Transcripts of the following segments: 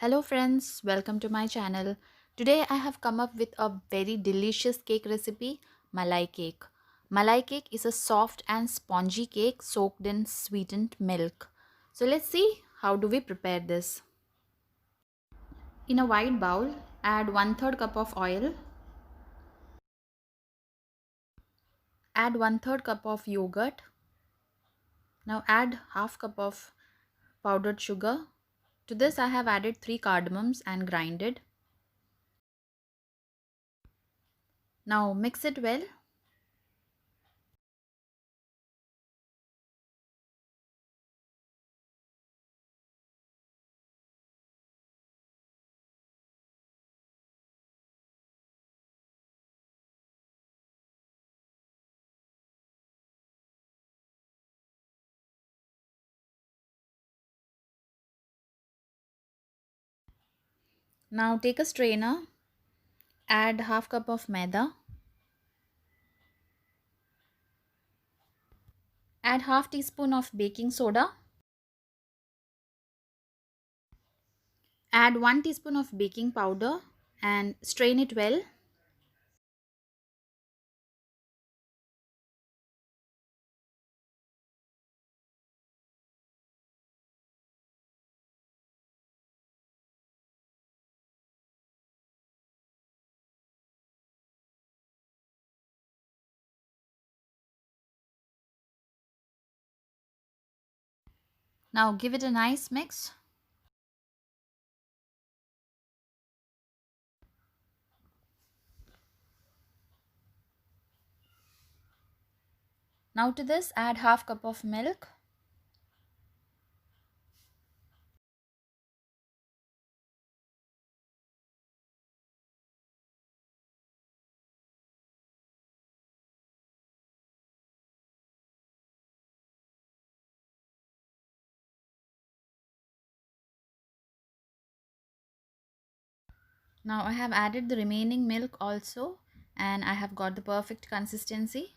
Hello friends, welcome to my channel. Today I have come up with a very delicious cake recipe, Malai cake. Malai cake is a soft and spongy cake soaked in sweetened milk. So let's see how do we prepare this. In a wide bowl, add 1/3 cup of oil, add 1/3 cup of yogurt. Now add half cup of powdered sugar. To this I have added 3 cardamoms and grinded. Now mix it well. Now take a strainer, add half cup of maida, add half teaspoon of baking soda, add 1 teaspoon of baking powder and strain it well. Now give it a nice mix. Now to this add half cup of milk. Now I have added the remaining milk also and I have got the perfect consistency.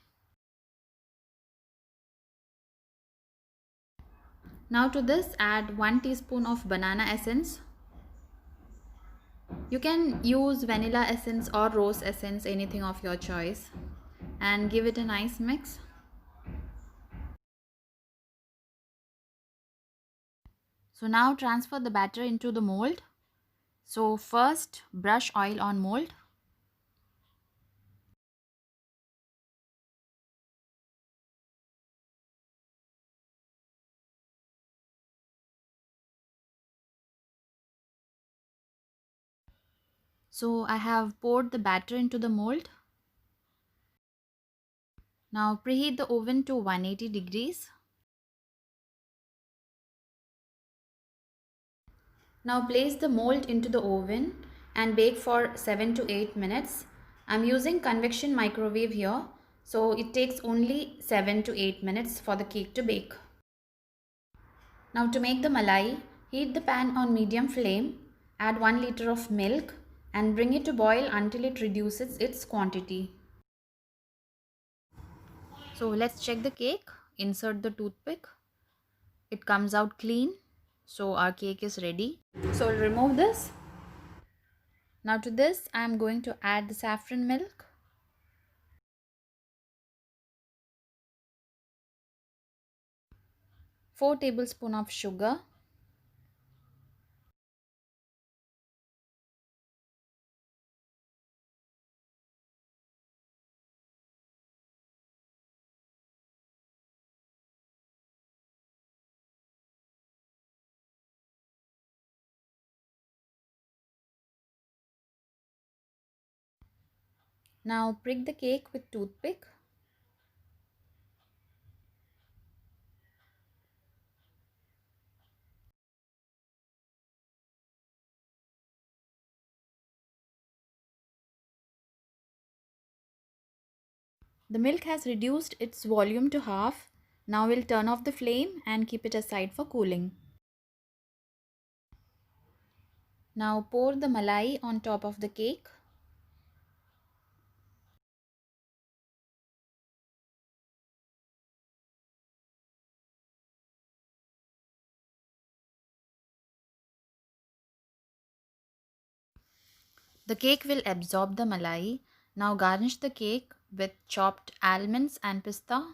Now to this add 1 teaspoon of banana essence. You can use vanilla essence or rose essence, anything of your choice, and give it a nice mix. So now transfer the batter into the mold. So first brush oil on mold. So I have poured the batter into the mold. Now preheat the oven to 180 degrees. Now place the mold into the oven and bake for 7 to 8 minutes. I'm using convection microwave here, so it takes only 7 to 8 minutes for the cake to bake. Now to make the malai, heat the pan on medium flame, add 1 liter of milk and bring it to boil until it reduces its quantity. So let's check the cake. Insert the toothpick. It comes out clean. So our cake is ready. So I'll remove this. Now to this I am going to add the saffron milk. 4 tablespoons of sugar. Now prick the cake with toothpick. The milk has reduced its volume to half. Now we'll turn off the flame and keep it aside for cooling. Now pour the malai on top of the cake. The cake will absorb the malai. Now garnish the cake with chopped almonds and pista.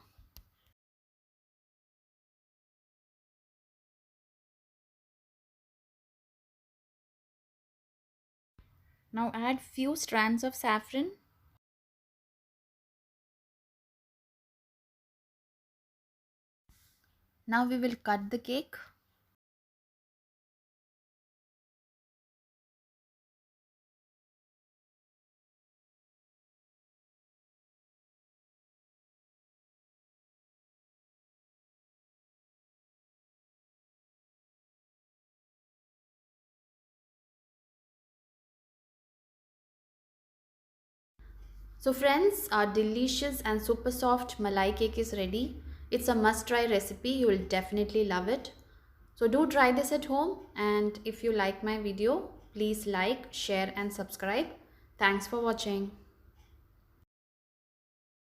Now add few strands of saffron. Now we will cut the cake. So friends, our delicious and super soft malai cake is ready. It's a must try recipe. You will definitely love it. So do try this at home, and if you like my video, please like, share and subscribe. Thanks for watching.